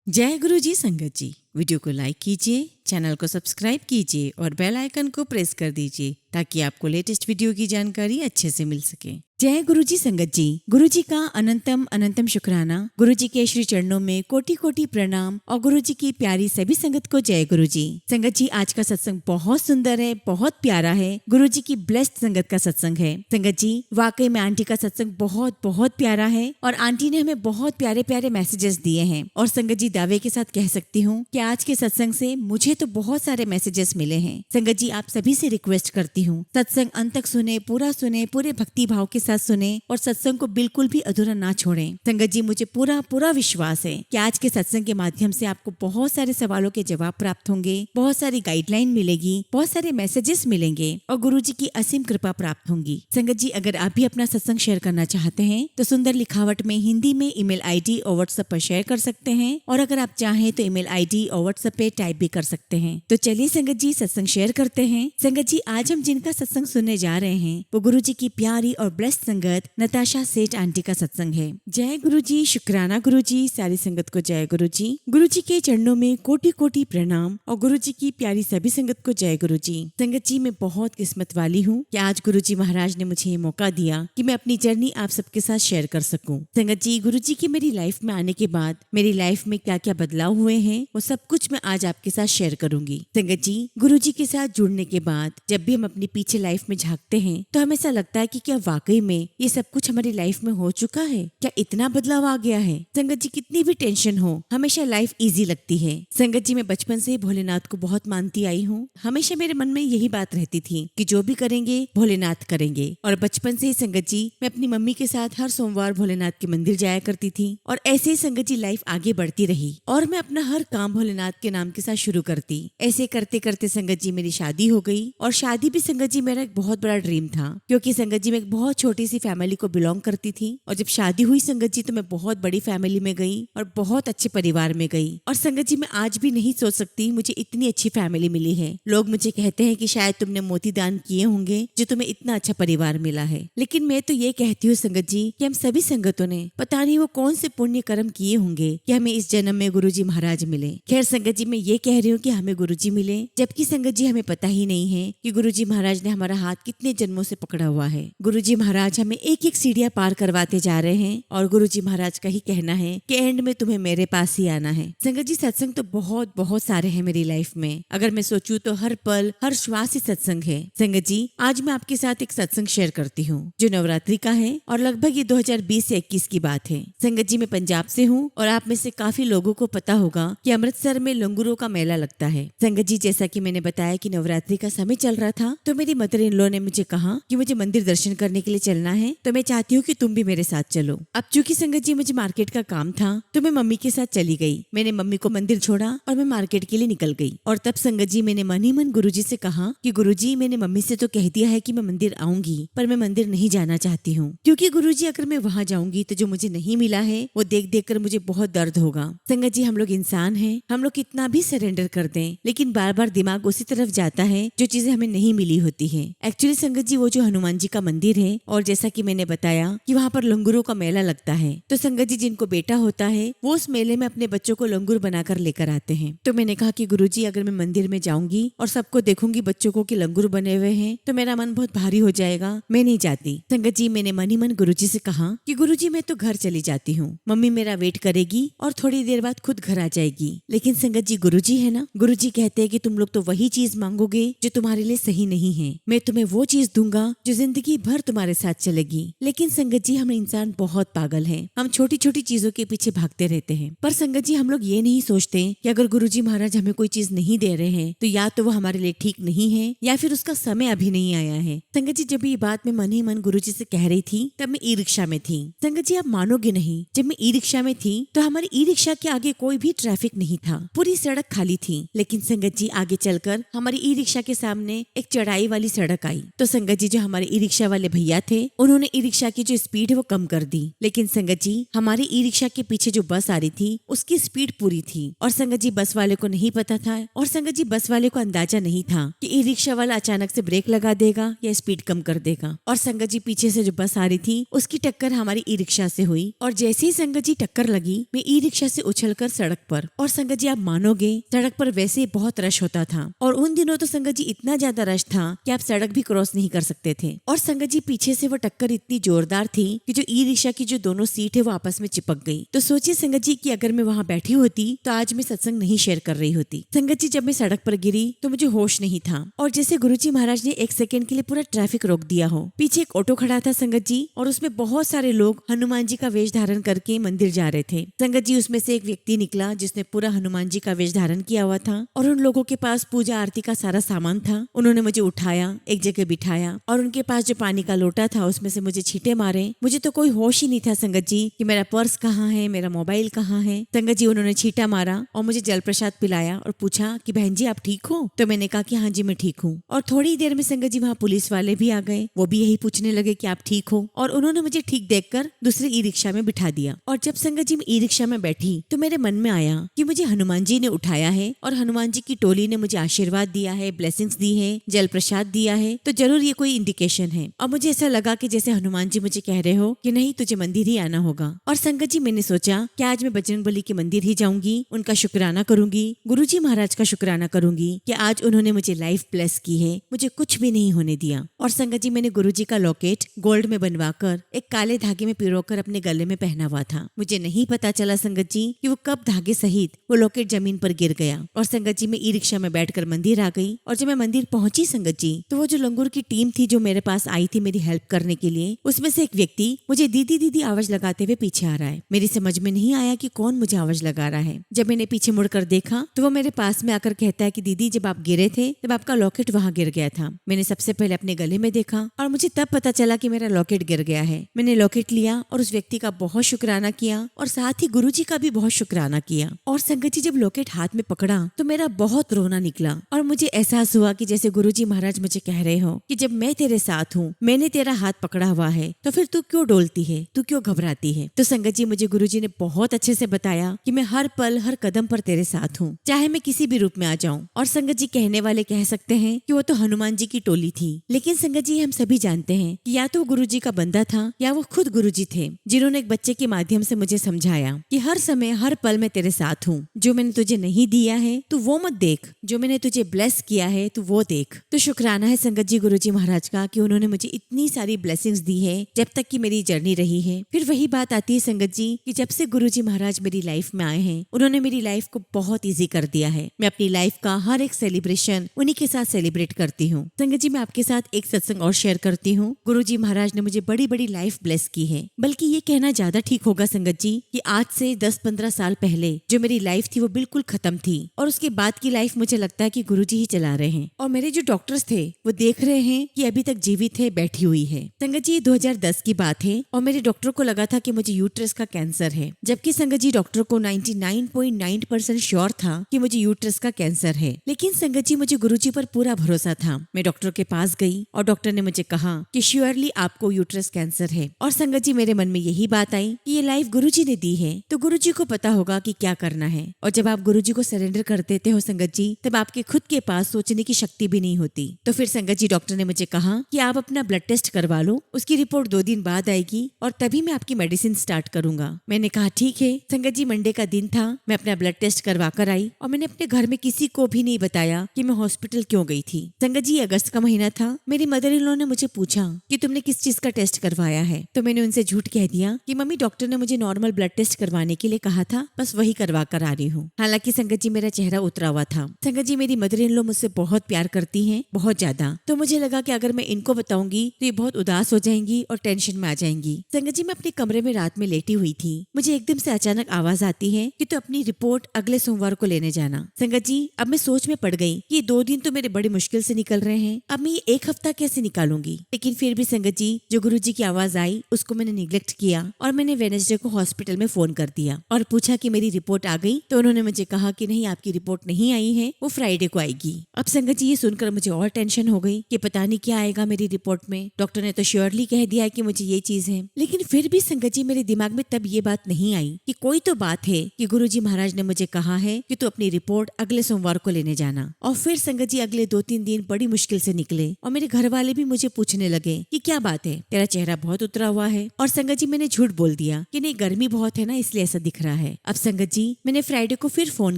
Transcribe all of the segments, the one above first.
जय गुरु जी संगत जी। वीडियो को लाइक कीजिए, चैनल को सब्सक्राइब कीजिए और बेल आइकन को प्रेस कर दीजिए ताकि आपको लेटेस्ट वीडियो की जानकारी अच्छे से मिल सके। जय गुरु जी संगत जी। गुरु जी का अनंतम अनंतम शुक्राना। गुरु जी के श्री चरणों में कोटि कोटि प्रणाम और गुरु जी की प्यारी सभी संगत को जय गुरु जी। संगत जी, आज का सत्संग बहुत सुंदर है, बहुत प्यारा है। गुरु जी की ब्लेस्ड संगत का सत्संग है। संगत जी, वाकई में आंटी का सत्संग बहुत बहुत प्यारा है और आंटी ने हमें बहुत प्यारे प्यारे मैसेजेस दिए हैं। और संगत जी, दावे के साथ कह सकती हूँ कि आज के सत्संग से मुझे तो बहुत सारे मैसेजेस मिले हैं। संगत जी, आप सभी से रिक्वेस्ट करती हूँ, सत्संग अंत तक सुने, पूरे भक्ति भाव के साथ सुने और सत्संग को बिल्कुल भी अधूरा ना छोड़ें। संगत जी, मुझे पूरा विश्वास है कि आज के सत्संग के माध्यम से आपको बहुत सारे सवालों के जवाब प्राप्त होंगे, बहुत सारी गाइडलाइन मिलेगी, बहुत सारे मैसेजेस मिलेंगे और गुरु जी की असीम कृपा प्राप्त होंगी। संगत जी, अगर आप भी अपना सत्संग शेयर करना चाहते हैं तो सुंदर लिखावट में हिंदी में ईमेल आईडी और व्हाट्सएप पर शेयर कर सकते हैं और अगर आप चाहें तो ईमेल आईडी और व्हाट्सएप पे टाइप भी कर सकते हैं। तो चलिए संगत जी, सत्संग शेयर करते हैं। संगत जी, आज हम जिनका सत्संग सुनने जा रहे हैं वो गुरु जी की प्यारी और ब्लेस्ड संगत नताशा सेठ आंटी का सत्संग है। जय गुरु जी, शुक्राना गुरु जी, सारी संगत को जय गुरु जी। गुरु जी के चरणों में कोटि कोटि प्रणाम और गुरु जी की प्यारी सभी संगत को जय गुरु जी। संगत जी, मैं बहुत किस्मत वाली हूँ कि आज गुरु जी महाराज ने मुझे ये मौका दिया कि मैं अपनी जर्नी आप सबके साथ शेयर कर सकूं। संगत जी, गुरु जी की मेरी लाइफ में आने के बाद मेरी लाइफ में क्या क्या बदलाव हुए हैं वो सब कुछ मैं आज आपके साथ शेयर करूंगी। संगत जी, गुरु जी के साथ जुड़ने के बाद जब भी हम अपनी पीछे लाइफ में झांकते हैं तो हमें ऐसा लगता है कि क्या वाकई में ये सब कुछ हमारी लाइफ में हो चुका है, क्या इतना बदलाव आ गया है। संगत जी, कितनी भी टेंशन हो हमेशा लाइफ इजी लगती है। संगत जी, मैं बचपन से भोलेनाथ को बहुत मानती आई हूँ। हमेशा मेरे मन में यही बात रहती थी कि जो भी करेंगे भोलेनाथ करेंगे। और बचपन से ही संगत जी, मैं अपनी मम्मी के साथ हर सोमवार भोलेनाथ के मंदिर जाया करती थी और ऐसे ही संगत जी लाइफ आगे बढ़ती रही और मैं अपना हर काम भोलेनाथ के नाम के साथ शुरू करती। ऐसे करते करते संगत जी मेरी शादी हो गई और शादी भी संगत जी मेरा एक बहुत बड़ा ड्रीम था क्योंकि संगत जी मैं एक बहुत छोटी सी फैमिली को बिलोंग करती थी और जब शादी हुई संगत जी तो मैं बहुत बड़ी फैमिली में गई और बहुत अच्छे परिवार में गई। और संगत जी, मैं आज भी नहीं सोच सकती मुझे इतनी अच्छी फैमिली मिली है। लोग मुझे कहते हैं कि शायद तुमने मोती दान किए होंगे जो तुम्हें इतना अच्छा परिवार मिला है, लेकिन मैं तो ये कहती हूँ संगत जी कि हम सभी संगतों ने पता नहीं वो कौन से पुण्य कर्म किए होंगे कि हमें इस जन्म में गुरु जी महाराज मिले। खैर संगत जी, मैं ये कह रही हूँ कि हमें गुरु जी मिले, जबकि संगत जी हमें पता ही नहीं है कि गुरु जी महाराज ने हमारा हाथ कितने जन्मों से पकड़ा हुआ है। गुरु जी महाराज हमें एक एक सीढ़ियां पार करवाते जा रहे हैं और गुरु जी महाराज का ही कहना है कि एंड में तुम्हें मेरे पास ही आना है। संगत जी, सत्संग तो बहुत बहुत सारे हैं मेरी लाइफ में। अगर मैं सोचूं तो हर पल हर श्वास ही सत्संग है। संगत जी, आज मैं आपके साथ एक सत्संग शेयर करती हूँ जो नवरात्रि का है और लगभग ये 2020 से 21 की बात है। संगत जी, मैं पंजाब से हूँ और आप में से काफी लोगों को पता होगा कि अमृतसर में लंगूरों का मेला लगता है। संगत जी, जैसा कि मैंने बताया कि नवरात्रि का समय चल रहा था तो मेरी मदर इन लॉ ने मुझे कहा कि मुझे मंदिर दर्शन करने के लिए चलना है, तो मैं चाहती हूँ कि तुम भी मेरे साथ चलो। अब चूंकि संगत जी मुझे मार्केट का काम था तो मैं मम्मी के साथ चली गई। मैंने मम्मी को मंदिर छोड़ा और मैं मार्केट के लिए निकल गई। और तब संगत जी मैंने मन ही मन गुरुजी से कहा कि गुरुजी, मैंने मम्मी से तो कह दिया है कि मैं मंदिर आऊंगी पर मैं मंदिर नहीं जाना चाहती हूँ, क्योंकि गुरुजी अगर मैं वहाँ जाऊंगी तो जो मुझे नहीं मिला है वो देख देख कर मुझे बहुत दर्द होगा। संगत जी, हम लोग इंसान हैं, हम लोग कितना भी सरेंडर कर दें लेकिन बार बार दिमाग उसी तरफ जाता है जो चीजें हमें नहीं मिली होती है। एक्चुअली संगत जी, वो जो हनुमान जी का मंदिर है और जैसा कि मैंने बताया कि वहाँ पर लंगूरों का मेला लगता है, तो संगत जी जिनको बेटा होता है वो उस मेले में अपने बच्चों को लंगूर बनाकर लेकर आते हैं। तो मैंने कहा कि गुरुजी, अगर मैं मंदिर में जाऊंगी और सबको देखूंगी बच्चों को कि लंगूर बने हुए हैं तो मेरा मन बहुत भारी हो जाएगा, मैं नहीं जाती। संगत जी, मैंने मन ही मन गुरुजी से कहा कि गुरुजी, मैं तो घर चली जाती हूँ, मम्मी मेरा वेट करेगी और थोड़ी देर बाद खुद घर आ जाएगी। लेकिन संगत जी, गुरुजी है ना, गुरुजी कहते हैं कि तुम लोग तो वही चीज मांगोगे जो तुम्हारे लिए सही नहीं है, मैं तुम्हें वो चीज दूंगा जो जिंदगी भर तुम्हारे साथ चलेगी। लेकिन संगत जी, हम इंसान बहुत पागल हैं, हम छोटी छोटी चीजों के पीछे भागते रहते हैं। पर संगत जी, हम लोग ये नहीं सोचते कि अगर गुरुजी महाराज हमें कोई चीज नहीं दे रहे हैं तो या तो वो हमारे लिए ठीक नहीं है या फिर उसका समय अभी नहीं आया है। संगत जी, जब ये बात मैं मन ही मन गुरुजी से कह रही थी तब मैं ई रिक्शा में थी। संगत जी, आप मानोगे नहीं, जब मैं ई रिक्शा में थी तो हमारी ई रिक्शा के आगे कोई भी ट्रैफिक नहीं था, पूरी सड़क खाली थी। लेकिन संगत जी, आगे चलकर हमारी ई रिक्शा के सामने एक चढ़ाई वाली सड़क आई। तो संगत जी, जो हमारे ई रिक्शा वाले भैया थे थे उन्होंने ई रिक्शा की जो स्पीड है वो कम कर दी, लेकिन संगत जी हमारी ई रिक्शा के पीछे जो बस आ रही थी उसकी स्पीड पूरी थी और संगत जी बस वाले को नहीं पता था और संगत जी बस वाले को अंदाजा नहीं था कि ई रिक्शा वाला अचानक से ब्रेक लगा देगा या स्पीड कम कर देगा। और संगत जी पीछे से जो बस आ रही थी उसकी टक्कर हमारी ई रिक्शा से हुई और जैसे ही संगत जी टक्कर लगी मैं ई रिक्शा से उछलकर सड़क पर। और संगत जी आप मानोगे सड़क पर वैसे ही बहुत रश होता था और उन दिनों तो संगत जी इतना ज्यादा रश था कि आप सड़क भी क्रॉस नहीं कर सकते थे। और संगत जी पीछे से वो टक्कर इतनी जोरदार थी कि जो ई रिक्शा की जो दोनों सीट है वो आपस में चिपक गई। तो सोचिए संगत जी कि अगर मैं वहाँ बैठी होती तो आज मैं सत्संग नहीं शेयर कर रही होती। संगत जी जब मैं सड़क पर गिरी तो मुझे होश नहीं था और जैसे गुरुजी महाराज ने एक सेकंड के लिए पूरा ट्रैफिक रोक दिया हो। पीछे एक ऑटो खड़ा था संगत जी और उसमें बहुत सारे लोग हनुमान जी का वेश धारण करके मंदिर जा रहे थे। संगत जी उसमें से एक व्यक्ति निकला जिसने पूरा हनुमान जी का वेश धारण किया हुआ था और उन लोगों के पास पूजा आरती का सारा सामान था। उन्होंने मुझे उठाया, एक जगह बिठाया और उनके पास जो पानी का लोटा था उसमें से मुझे छींटे मारे। मुझे तो कोई होश ही नहीं था संगत जी कि मेरा पर्स कहाँ है, मेरा मोबाइल कहाँ है। संगत जी उन्होंने छींटा मारा और मुझे जल प्रसाद पिलाया और पूछा कि बहन जी आप ठीक हो? तो मैंने कहा कि हाँ जी मैं ठीक हूँ। और थोड़ी देर में संगत जी वहाँ पुलिस वाले भी आ गए, वो भी यही पूछने लगे कि आप ठीक हो और उन्होंने मुझे ठीक देखकर दूसरी ई रिक्शा में बिठा दिया। और जब संगत जी ई रिक्शा में बैठी तो मेरे मन में आया कि मुझे हनुमान जी ने उठाया है और हनुमान जी की टोली ने मुझे आशीर्वाद दिया है, ब्लेसिंग्स दी है, जल प्रसाद दिया है, तो जरूर ये कोई इंडिकेशन है। और मुझे ऐसा लगा कि जैसे हनुमान जी मुझे कह रहे हो कि नहीं तुझे मंदिर ही आना होगा। और संगत जी मैंने सोचा कि आज मैं बजरंगबली के मंदिर ही जाऊंगी, उनका शुक्राना करूंगी, गुरुजी महाराज का शुक्राना करूंगी कि आज उन्होंने मुझे लाइफ ब्लेस की है, मुझे कुछ भी नहीं होने दिया। और संगत जी मैंने गुरुजी का लॉकेट गोल्ड में बनवाकर एक काले धागे में पिरोकर अपने गले में पहना हुआ था। मुझे नहीं पता चला संगत जी कि वो कब धागे सहित वो लॉकेट जमीन पर गिर गया। और संगत जी मैं ई रिक्शा में बैठकर मंदिर आ गई और जब मैं मंदिर पहुंची संगत जी तो वो जो लंगूर की टीम थी जो मेरे पास आई थी मेरी हेल्प करने के लिए, उसमें से एक व्यक्ति मुझे दीदी दीदी आवाज लगाते हुए पीछे आ रहा है। मेरी समझ में नहीं आया कि कौन मुझे आवाज लगा रहा है। जब मैंने पीछे मुड़कर देखा तो वो मेरे पास में आकर कहता है कि दीदी जब आप गिरे थे तब आपका लॉकेट वहाँ गिर गया था। मैंने सबसे पहले अपने गले में देखा और मुझे तब पता चला कि मेरा लॉकेट गिर गया है। मैंने लॉकेट लिया और उस व्यक्ति का बहुत शुक्राना किया और साथ ही गुरुजी का भी बहुत शुक्राना किया। और संगत जी जब लॉकेट हाथ में पकड़ा तो मेरा बहुत रोना निकला और मुझे एहसास हुआ कि जैसे गुरुजी महाराज मुझे कह रहे हो कि जब मैं तेरे साथ हूँ, मैंने तेरा हाथ पकड़ा हुआ है, तो फिर तू क्यों डोलती है, तू क्यों घबराती है। तो संगत जी मुझे गुरुजी ने बहुत अच्छे से बताया कि मैं हर पल हर कदम पर तेरे साथ हूँ, चाहे मैं किसी भी रूप में आ जाऊं। और संगत जी कहने वाले कह सकते हैं कि वो तो हनुमान जी की टोली थी, लेकिन संगत जी हम सभी जानते हैं कि या तो गुरुजी का बंदा था या वो खुद गुरुजी थे, जिन्होंने एक बच्चे के माध्यम से मुझे समझाया कि हर समय हर पल मैं तेरे साथ हूँ। जो मैंने तुझे नहीं दिया है तू वो मत देख, जो मैंने तुझे ब्लेस किया है तू वो देख। तो शुक्राना है संगत जी गुरुजी महाराज का कि उन्होंने मुझे इतनी सारी ब्लेसिंग्स दी है जब तक की मेरी जर्नी रही है। फिर वही बात आती है संगत जी कि जब से गुरुजी महाराज मेरी लाइफ में आए हैं उन्होंने मेरी लाइफ को बहुत ईजी कर दिया है। मैं अपनी लाइफ का हर एक सेलिब्रेशन उन्हीं के साथ सेलिब्रेट करती हूँ। संगत जी मैं आपके साथ एक सत्संग और शेयर करती हूँ। गुरुजी महाराज ने मुझे बड़ी बड़ी लाइफ ब्लेस की है, बल्कि ये कहना ज्यादा ठीक होगा संगत जी कि आज से 10-15 साल पहले जो मेरी लाइफ थी वो बिल्कुल खत्म थी और उसके बाद की लाइफ मुझे लगता है कि गुरुजी ही चला रहे हैं। और मेरे जो डॉक्टर्स थे वो देख रहे हैं कि अभी तक जीवित है, बैठी हुई है। संगत जी 2010 की बात है और मेरे डॉक्टर को लगा था कि मुझे यूट्रस का कैंसर है, जबकि संगत जी डॉक्टर को 99.9% श्योर था कि मुझे यूट्रस का कैंसर है। लेकिन संगत जी मुझे गुरुजी पर पूरा भरोसा था। मैं डॉक्टर के पास गई और डॉक्टर ने मुझे कहा कि श्योरली आपको यूट्रस कैंसर है। और संगत जी मेरे मन में यही बात आई कि ये लाइफ गुरुजी ने दी है तो गुरुजी को पता होगा कि क्या करना है। और जब आप गुरुजी को सरेंडर कर देते हो संगत जी तब आपके खुद के पास सोचने की शक्ति भी नहीं होती। तो फिर संगत जी डॉक्टर ने मुझे कहा कि आप अपना ब्लड टेस्ट करवा लो, उसकी रिपोर्ट 2 दिन बाद आएगी और तभी मैं आपकी मेडिसिन स्टार्ट करूंगा। मैंने कहा ठीक है। संगत जी मंडे का दिन था, मैं अपना ब्लड टेस्ट करवा कर आई और मैंने अपने घर में किसी को भी नहीं बताया कि मैं हॉस्पिटल क्यों गई थी। संगत जी अगस्त का महीना था। मेरी मदर इन लॉ ने मुझे पूछा कि तुमने किस चीज का टेस्ट करवाया है, तो मैंने उनसे झूठ कह दिया कि मम्मी डॉक्टर ने मुझे नॉर्मल ब्लड टेस्ट करवाने के लिए कहा था, बस वही करवा कर आ रही हूँ। हालांकि संगत जी मेरा चेहरा उतरा हुआ था। संगत जी मेरी मदर इन लॉ मुझसे बहुत प्यार करती हैं, बहुत ज्यादा। तो मुझे लगा कि अगर मैं इनको बताऊंगी तो ये बहुत उदास हो जाएंगी और टेंशन में आ जाएंगी। संगत जी मैं अपने कमरे में रात में लेटी हुई थी, मुझे एकदम से अचानक आवाज आती है कि तो अपनी रिपोर्ट अगले सोमवार को लेने जाना। संगत जी अब मैं सोच में पड़ गई कि 2 दिन तो मेरे बड़ी मुश्किल से निकल रहे हैं, अब मैं ये 1 हफ्ता कैसे निकालूंगी। लेकिन फिर भी संगत जी जो गुरुजी की आवाज आई उसको मैंने निग्लेक्ट किया और मैंने वेडनेसडे को हॉस्पिटल में फोन कर दिया और पूछा कि मेरी रिपोर्ट आ गई। तो उन्होंने मुझे कहा कि नहीं आपकी रिपोर्ट नहीं आई है, वो फ्राइडे को आएगी। अब संगत जी ये सुनकर मुझे और टेंशन हो गई कि पता नहीं क्या आएगा मेरी रिपोर्ट में। डॉक्टर ने ने तो श्योरली कह दिया है कि मुझे ये चीज है, लेकिन फिर भी संगत जी मेरे दिमाग में तब ये बात नहीं आई कि कोई तो बात है कि गुरुजी महाराज ने मुझे कहा है कि तू अपनी रिपोर्ट अगले सोमवार को लेने जाना। और फिर संगत जी अगले 2-3 दिन बड़ी मुश्किल से निकले और मेरे घर वाले भी मुझे पूछने लगे कि क्या बात है, तेरा चेहरा बहुत उतरा हुआ है। और संगत जी मैंने झूठ बोल दिया कि नहीं, गर्मी बहुत है ना, इसलिए ऐसा दिख रहा है। अब संगत जी मैंने फ्राइडे को फिर फोन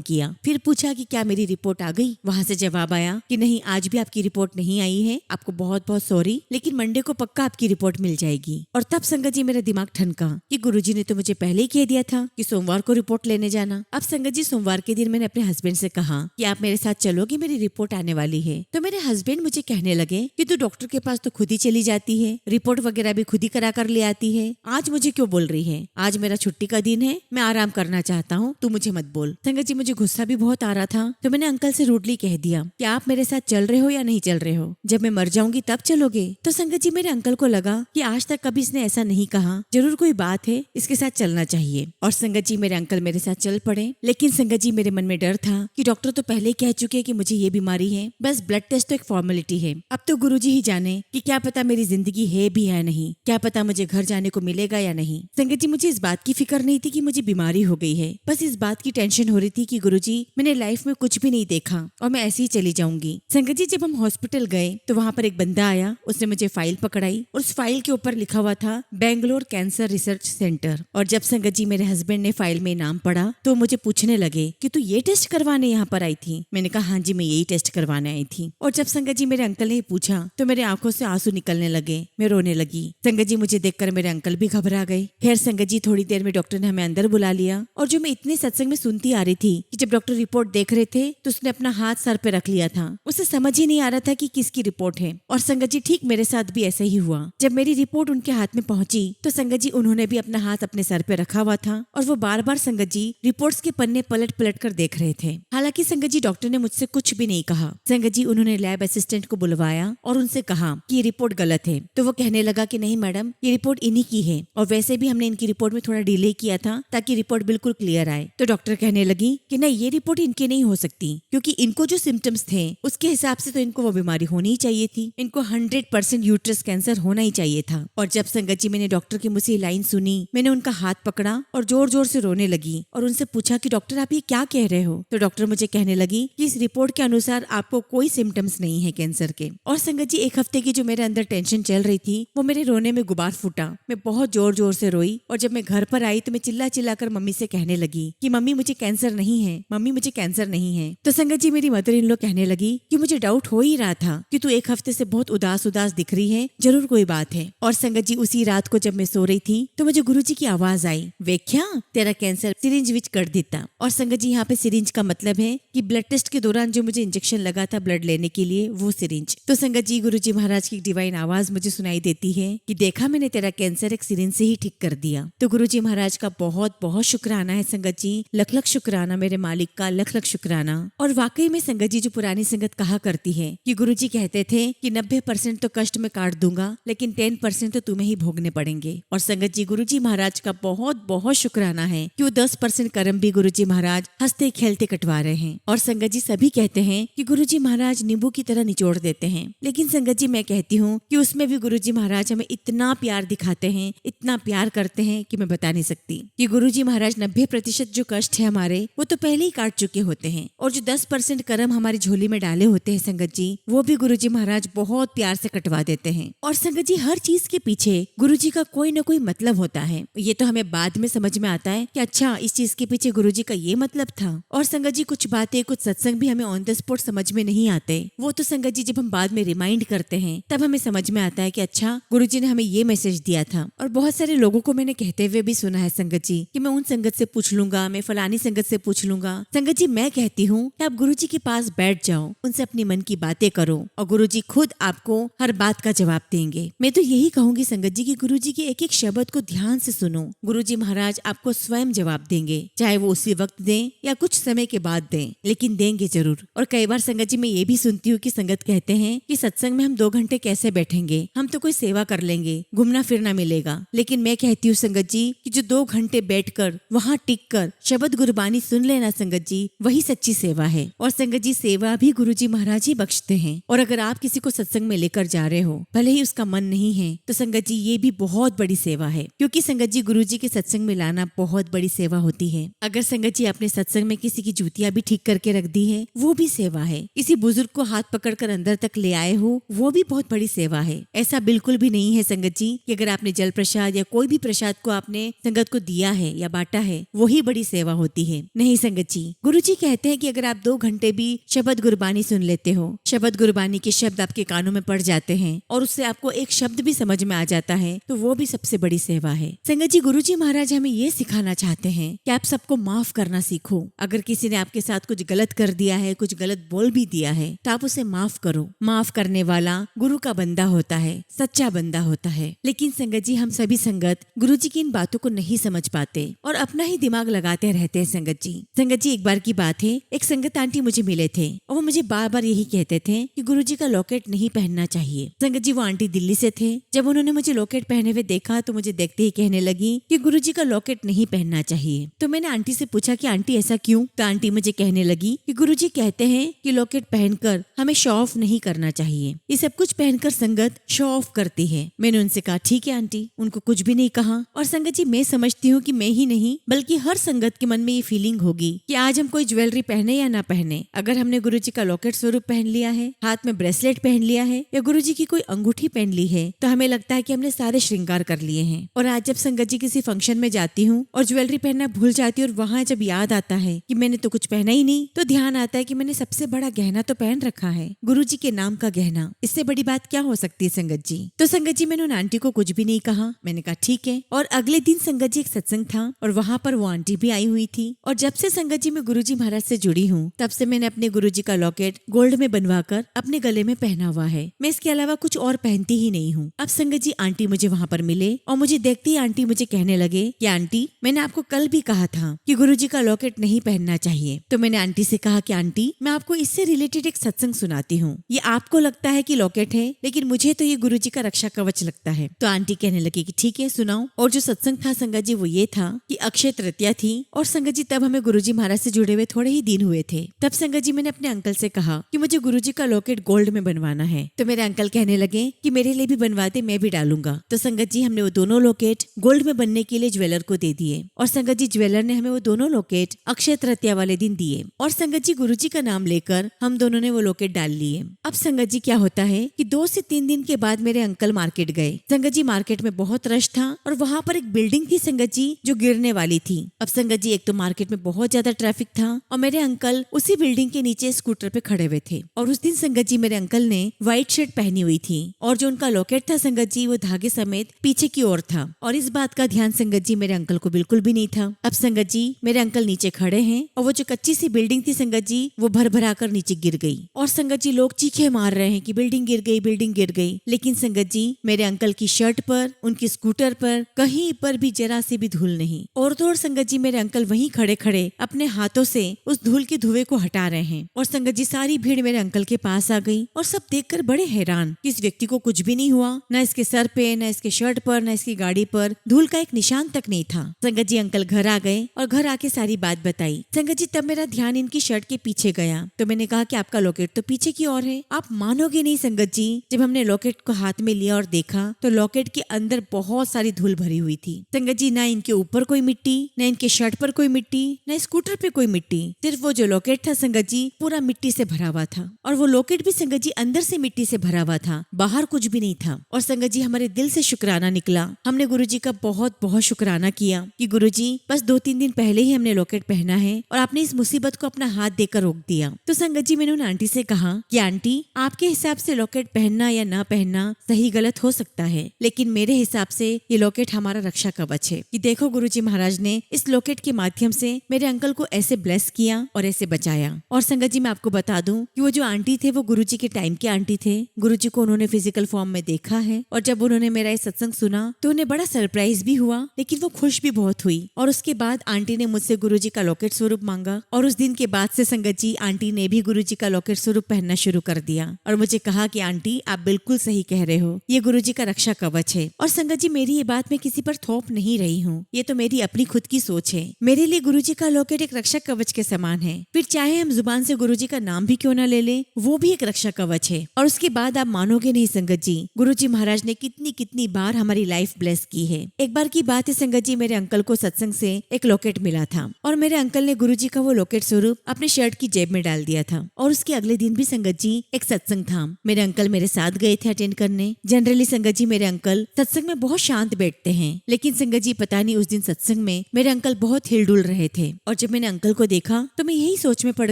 किया, फिर पूछा कि क्या मेरी रिपोर्ट आ गई। वहाँ से जवाब आया कि नहीं, आज भी आपकी रिपोर्ट नहीं आई है, आपको बहुत बहुत सॉरी, लेकिन मंडे को पक्का आपकी रिपोर्ट मिल जाएगी। और तब संगत जी मेरा दिमाग ठनका कि गुरुजी ने तो मुझे पहले ही कह दिया था कि सोमवार को रिपोर्ट लेने जाना। अब संगत जी सोमवार के दिन मैंने अपने हस्बैंड से कहा कि आप मेरे साथ चलोगे, मेरी रिपोर्ट आने वाली है। तो मेरे हस्बैंड मुझे कहने लगे कि तू डॉक्टर के पास तो खुद ही चली जाती है, रिपोर्ट वगैरह भी खुद ही करा कर ले आती है, आज मुझे क्यों बोल रही है? आज मेरा छुट्टी का दिन है, मैं आराम करना चाहता हूँ, तू मुझे मत बोल। संगत जी मुझे गुस्सा भी बहुत आ रहा था, तो मैंने अंकल से रूडली कह दिया कि आप मेरे साथ चल रहे हो या नहीं चल रहे हो, जब मैं मर जाऊंगी तब चलोगे। तो संगत जी मेरे अंकल को लगा कि आज तक कभी इसने ऐसा नहीं कहा, जरूर कोई बात है, इसके साथ चलना चाहिए। और संगत जी मेरे अंकल मेरे साथ चल पड़े। लेकिन संगत जी मेरे मन में डर था कि डॉक्टर तो पहले कह चुके हैं कि मुझे ये बीमारी है, बस ब्लड टेस्ट तो एक फॉर्मेलिटी है। अब तो गुरुजी ही जाने कि क्या पता मेरी जिंदगी है भी या नहीं, क्या पता मुझे घर जाने को मिलेगा या नहीं। संगत जी मुझे इस बात की फिक्र नहीं थी कि मुझे बीमारी हो गई है, बस इस बात की टेंशन हो रही थी कि गुरुजी मैंने लाइफ में कुछ भी नहीं देखा और मैं ऐसे ही चली जाऊंगी। संगत जी जब हम हॉस्पिटल गए तो वहाँ पर एक बंदा आया, उसने मुझे फाइल पकड़ाई और उस फाइल के ऊपर लिखा हुआ था बेंगलोर कैंसर रिसर्च सेंटर। और जब संगत जी मेरे हस्बैंड ने फाइल में नाम पढ़ा तो मुझे पूछने लगे कि तू ये टेस्ट करवाने यहाँ पर आई थी? मैंने कहा हाँ जी, मैं यही टेस्ट करवाने आई थी। और जब संगत जी मेरे अंकल ने पूछा तो मेरे आंखों से आंसू निकलने लगे, मैं रोने लगी। संगत जी मुझे देखकर मेरे अंकल भी घबरा गए। खैर संगत जी थोड़ी देर में डॉक्टर ने हमें अंदर बुला लिया और जो मैं इतने सत्संग में सुनती आ रही थी कि जब डॉक्टर रिपोर्ट देख रहे थे तो उसने अपना हाथ सर पे रख लिया था, उसे समझ ही नहीं आ रहा था कि किसकी रिपोर्ट है। और संगत जी ठीक मेरे साथ भी ऐसा ही हुआ। जब मेरी रिपोर्ट उनके हाथ में पहुंची तो संगत जी उन्होंने भी अपना हाथ अपने सर पे रखा हुआ था और वो बार बार संगत जी रिपोर्ट्स के पन्ने पलट पलट कर देख रहे थे। हालांकि संगत जी डॉक्टर ने मुझसे कुछ भी नहीं कहा। संगत जी उन्होंने लैब असिस्टेंट को बुलवाया और उनसे कहा कि ये रिपोर्ट गलत है। तो वो कहने लगा कि नहीं मैडम, ये रिपोर्ट इन्हीं की है और वैसे भी हमने इनकी रिपोर्ट में थोड़ा डिले किया था ताकि रिपोर्ट बिल्कुल क्लियर आए। तो डॉक्टर कहने लगी कि नहीं, ये रिपोर्ट इनकी नहीं हो सकती, क्योंकि इनको जो सिम्टम्स थे उसके हिसाब से तो इनको वो बीमारी होनी ही चाहिए थी, इनको 100% यूट्रस कैंसर होना ही चाहिए था। और जब संगत जी मैंने डॉक्टर की मुझसे लाइन सुनी, मैंने उनका हाथ पकड़ा और जोर जोर से रोने लगी और उनसे पूछा कि डॉक्टर आप ये क्या कह रहे हो? तो डॉक्टर मुझे कहने लगी कि इस रिपोर्ट के अनुसार आपको कोई सिम्टम्स नहीं है कैंसर के। और संगत जी एक हफ्ते की जो मेरे अंदर टेंशन चल रही थी वो मेरे रोने में गुबार फूटा। मैं बहुत जोर जोर से रोई और जब मैं घर पर आई तो मैं चिल्ला चिल्ला कर मम्मी से कहने लगी कि मम्मी मुझे कैंसर नहीं है, मम्मी मुझे कैंसर नहीं है। तो संगत जी मेरी मदर इन लॉ कहने लगी कि मुझे डाउट हो ही रहा था कि तू एक हफ्ते से बहुत उदास उदास दिख रही है, जरूर कोई बात है। और संगत जी उसी रात को जब मैं सो रही थी तो मुझे गुरुजी की आवाज आई, वेख्या तेरा कैंसर सिरिंज विच कर देता। और संगत जी यहाँ पे सिरिंज का मतलब है कि ब्लड टेस्ट के दौरान जो मुझे इंजेक्शन लगा था ब्लड लेने के लिए, वो सिरिंज। तो संगत जी गुरुजी महाराज की डिवाइन आवाज मुझे सुनाई देती है कि देखा मैंने तेरा कैंसर एक सिरिंज से ही ठीक कर दिया। तो गुरुजी महाराज का बहुत बहुत शुक्राना है संगत जी, लख लख शुक्राना मेरे मालिक का, लख लख शुक्राना। और वाकई में संगत जी जो पुरानी संगत कहा करती है कि गुरुजी कहते थे कि 90% तो कष्ट में काट दूंगा, लेकिन 10% तो तुम्हें ही भोगने पड़ेंगे। और संगत जी गुरुजी महाराज का बहुत बहुत शुक्राना है कि वो 10% कर्म भी गुरुजी महाराज हंसते खेलते कटवा रहे हैं। और संगत जी सभी कहते हैं कि गुरुजी महाराज नींबू की तरह निचोड़ देते हैं, लेकिन संगत जी मैं कहती हूँ कि उसमें भी गुरुजी महाराज हमें इतना प्यार दिखाते हैं, इतना प्यार करते हैं कि मैं बता नहीं सकती। कि गुरुजी महाराज 90% जो कष्ट है हमारे वो तो पहले ही काट चुके होते हैं, और जो 10% कर्म हमारी झोली में डाले होते हैं संगत जी, वो भी गुरुजी महाराज बहुत प्यार से कटवा देते हैं। और संगत जी हर चीज के पीछे गुरुजी का कोई न कोई मतलब होता है। ये तो हमें बाद में समझ में आता है कि अच्छा इस चीज के पीछे गुरुजी का ये मतलब था। और संगत जी कुछ बातें कुछ सत्संग भी हमें ऑन द स्पॉट समझ में नहीं आते, वो तो संगत जी जब हम बाद में रिमाइंड करते हैं तब हमें समझ में आता है कि अच्छा गुरुजी ने हमें ये मैसेज दिया था। और बहुत सारे लोगों को मैंने कहते हुए भी सुना है संगत जी कि मैं उन संगत से पूछ लूंगा, मैं फलानी संगत से पूछ लूंगा। संगत जी मैं कहती हूँ कि आप गुरुजी के पास बैठ जाओ, उनसे अपनी मन की बातें करो और गुरुजी खुद आपको हर बात का जवाब देंगे। मैं तो यही कहूंगी संगत जी की गुरुजी के एक एक शब्द को ध्यान से सुनो, गुरुजी महाराज आपको स्वयं जवाब देंगे, चाहे वो उसी वक्त दें या कुछ समय के बाद दें, लेकिन देंगे जरूर। और कई बार संगत जी मैं ये भी सुनती हूँ कि संगत कहते हैं कि सत्संग में हम 2 घंटे कैसे बैठेंगे, हम तो कोई सेवा कर लेंगे, घूमना फिरना मिलेगा। लेकिन मैं कहती हूँ संगत जी कि जो 2 घंटे बैठकर वहाँ टिक कर शब्द गुरबानी सुन लेना संगत जी, वही सच्ची सेवा है। और संगत जी सेवा भी गुरुजी महाराज ही बख्शते हैं। और अगर आप किसी को सत्संग में लेकर जा रहे हो, भले ही भी उसका मन नहीं है तो संगत जी ये भी बहुत बड़ी सेवा है, क्योंकि संगत जी गुरु जी के सत्संग में लाना बहुत बड़ी सेवा होती है। अगर संगत जी अपने सत्संग में किसी की जूतियां भी ठीक करके रख दी है वो भी सेवा है। किसी बुजुर्ग को हाथ पकड़कर अंदर तक ले आए हो वो भी बहुत बड़ी सेवा है। ऐसा बिल्कुल भी नहीं है संगत जी कि अगर आपने जल प्रसाद या कोई भी प्रसाद को आपने संगत को दिया है या बांटा है वही बड़ी सेवा होती है। नहीं संगत जी, गुरु जी कहते हैं कि अगर आप 2 घंटे भी शब्द गुरबानी सुन लेते हो, शब्द गुरबानी के शब्द आपके कानों में पड़ जाते हैं और उससे आपको एक शब्द भी समझ में आ जाता है तो वो भी सबसे बड़ी सेवा है। संगत जी गुरु जी महाराज हमें ये सिखाना चाहते हैं कि आप सबको माफ करना सीखो। अगर किसी ने आपके साथ कुछ गलत कर दिया है, कुछ गलत बोल भी दिया है तो आप उसे माफ करो। माफ करने वाला गुरु का बंदा होता है, सच्चा बंदा होता है। लेकिन संगत जी हम सभी संगत गुरु जी की इन बातों को नहीं समझ पाते और अपना ही दिमाग लगाते रहते हैं संगत जी। संगत जी एक बार की बात है, एक संगत आंटी मुझे मिले थे और वो मुझे बार बार यही कहते थे कि गुरु जी का लॉकेट नहीं पहनना चाहिए। संगत जी वो आंटी दिल्ली से थे। जब उन्होंने मुझे लॉकेट पहने हुए देखा तो मुझे देखते ही कहने लगी कि गुरु जी का लॉकेट नहीं पहनना चाहिए। तो मैंने आंटी से पूछा कि आंटी ऐसा क्यों? तो आंटी मुझे कहने लगी कि गुरु जी कहते हैं कि लॉकेट पहनकर हमें शो ऑफ नहीं करना चाहिए। ये सब कुछ पहनकर संगत शो ऑफ करती है। मैंने उनसे कहा ठीक है आंटी, उनको कुछ भी नहीं कहा। और संगत जी मैं समझती हूँ कि मैं ही नहीं बल्कि हर संगत के मन में ये फीलिंग होगी कि आज हम कोई ज्वेलरी पहने या ना पहने, अगर हमने गुरु जी का लॉकेट स्वरूप पहन लिया है, हाथ में ब्रेसलेट पहन लिया है या गुरु जी की कोई अंगूठी पहन ली है तो हमें लगता है कि हमने सारे श्रृंगार कर लिए हैं। और आज जब संगत जी किसी फंक्शन में जाती हूँ और ज्वेलरी पहनना भूल जाती हूँ और वहाँ जब याद आता है कि मैंने तो कुछ पहना ही नहीं तो ध्यान आता है कि मैंने सबसे बड़ा गहना तो पहन रखा है, गुरु जी के नाम का गहना। इससे बड़ी बात क्या हो सकती है संगत जी? तो संगत जी मैंने उन आंटी को कुछ भी नहीं कहा। मैंने कहा ठीक है। और अगले दिन संगत जी एक सत्संग था और वहाँ पर वो आंटी भी आई हुई थी। और जब से संगत जी मैं गुरु जी महाराज से जुड़ी हूँ तब से मैंने अपने गुरु जी का लॉकेट गोल्ड में बनवाकर अपने गले में पहना हुआ है। मैं इसके अलावा कुछ और पहनती ही नहीं हूँ। अब संगत जी आंटी मुझे वहाँ पर मिले और मुझे देखते ही आंटी मुझे कहने लगे कि आंटी मैंने आपको कल भी कहा था कि गुरु जी का लॉकेट नहीं पहनना चाहिए। तो मैंने आंटी से कहा कि आंटी मैं आपको इससे रिलेटेड एक सत्संग सुनाती हूँ। ये आपको लगता है कि लॉकेट है लेकिन मुझे तो ये गुरु जी का रक्षा कवच लगता है। तो आंटी कहने लगी कि ठीक है सुनाओ। और जो सत्संग था संगत जी वो ये था कि अक्षय तृतीया थी और संगत जी तब हमें गुरु जी महाराज से जुड़े हुए थोड़े ही दिन हुए थे। तब संगत जी मैंने अपने अंकल से कहा कि मुझे गुरु जी का लॉकेट गोल्ड में बनवाना है। तो मेरे अंकल कहने लगे कि मेरे लिए भी बनवाते, मैं भी डालूंगा। तो संगत जी हमने वो दोनों लॉकेट गोल्ड में बनने के लिए ज्वेलर को दे दिए और संगत जी ज्वेलर ने हमें वो दोनों लॉकेट अक्षय तृतीया वाले दिन दिए और संगत जी गुरु जी का नाम लेकर हम दोनों ने वो लॉकेट डाल लिए। अब संगत जी क्या होता है कि 2 से 3 दिन के बाद मेरे अंकल मार्केट गए। संगत जी मार्केट में बहुत रश था और वहाँ पर एक बिल्डिंग थी संगत जी जो गिरने वाली थी। अब संगत जी एक तो मार्केट में बहुत ज्यादा ट्रैफिक था और मेरे अंकल उसी बिल्डिंग के नीचे स्कूटर पे खड़े हुए थे। और उस दिन संगत जी मेरे अंकल ने व्हाइट शर्ट पहनी हुई थी और जो उनका लॉकेट था संगत जी वो धागे समेत पीछे की ओर था और इस बात का ध्यान संगत जी मेरे अंकल को बिल्कुल भी नहीं था। अब संगत जी मेरे अंकल नीचे खड़े हैं और वो जो कच्ची सी बिल्डिंग थी संगत जी वो भर भरा कर नीचे गिर गई और संगत जी लोग चीखे मार रहे हैं कि बिल्डिंग गिर गई, बिल्डिंग गिर गई। लेकिन संगत जी मेरे अंकल की शर्ट पर, उनकी स्कूटर पर कहीं पर भी जरा सी भी धूल नहीं। और तो और संगत जी मेरे अंकल वहीं खड़े खड़े अपने हाथों से उस धूल के धुएं को हटा रहे हैं और संगत जी सारी भीड़ मेरे अंकल के पास आ गई और सब देखकर बड़े हैरान कि इस व्यक्ति को कुछ भी नहीं हुआ, न इसके सर पे, न इसके शर्ट पर, न इसकी गाड़ी पर धूल का एक निशान तक नहीं था। संगत जी अंकल घर आ गए और घर आके सारी बात बताई। संगत जी तब मेरा ध्यान इनकी शर्ट के पीछे गया तो मैंने कहा कि आपका लॉकेट तो पीछे की ओर है। आप मानोगे नहीं संगत जी, जब हमने लॉकेट को हाथ में लिया और देखा तो लॉकेट के अंदर बहुत सारी धूल भरी हुई थी। संगत जी ना इनके ऊपर कोई मिट्टी, न इनके शर्ट पर कोई मिट्टी, न स्कूटर पे कोई मिट्टी, सिर्फ वो जो लॉकेट था संगत जी पूरा मिट्टी से भरा हुआ था और वो लॉकेट भी संगत जी अंदर से मिट्टी से भरा हुआ था, बाहर कुछ भी नहीं था। और संगत जी हमारे दिल से शुक्राना निकला। हमने गुरु जी का बहुत बहुत शुक्राना किया कि गुरु जी बस 2-3 दिन पहले ही हमने लॉकेट पहना है और आपने इस मुसीबत को अपना हाथ देकर रोक दिया। तो संगत जी मैंने उन आंटी से कहा कि आंटी आपके हिसाब से लॉकेट पहनना या ना पहनना सही गलत हो सकता है, लेकिन मेरे हिसाब से ये लॉकेट हमारा रक्षा कवच है कि देखो गुरु जी महाराज ने इस लॉकेट के माध्यम से मेरे अंकल को ऐसे ब्लेस किया और ऐसे बचाया। और संगत जी मैं आपको बता दूं कि वो जो आंटी थे वो गुरु जी के टाइम के आंटी थे। गुरु जी को उन्होंने फिजिकल फॉर्म में देखा है और जब उन्होंने मेरा ये सत्संग सुना तो उन्हें बड़ा सरप्राइज भी हुआ, लेकिन वो खुश भी बहुत हुई। और उसके बाद आंटी ने मुझसे गुरु जी का लॉकेट स्वरूप मांगा और उस दिन के बाद से संगत जी आंटी ने भी गुरु जी का लॉकेट स्वरूप पहनना शुरू कर दिया और मुझे कहा कि आंटी आप बिल्कुल सही कह रहे हो, ये गुरु जी का रक्षा कवच है। और संगत जी मेरी ये बात मैं किसी पर थोप नहीं रही हूँ, ये तो मेरी अपनी खुद की सोच है। मेरे लिए गुरु जी का लॉकेट एक रक्षा कवच के समान है। फिर चाहे हम जुबान से गुरु जी का नाम भी क्यों ना ले ले, वो भी एक रक्षा कवच है। और उसके बाद आप मानोगे नहीं संगत संगत जी, गुरुजी महाराज ने कितनी कितनी बार हमारी लाइफ ब्लेस की है। एक बार की बात है संगत जी, मेरे अंकल को सत्संग से एक लॉकेट मिला था और मेरे अंकल ने गुरुजी का वो लॉकेट स्वरूप अपने शर्ट की जेब में डाल दिया था। और उसके अगले दिन भी संगत जी एक सत्संग था। मेरे अंकल मेरे साथ गए थे अटेंड करने। जनरली संगत जी मेरे अंकल सत्संग में बहुत शांत बैठते हैं, लेकिन संगत जी पता नहीं उस दिन सत्संग में मेरे अंकल बहुत हिलडुल रहे थे। और जब मैंने अंकल को देखा तो मैं यही सोच में पड़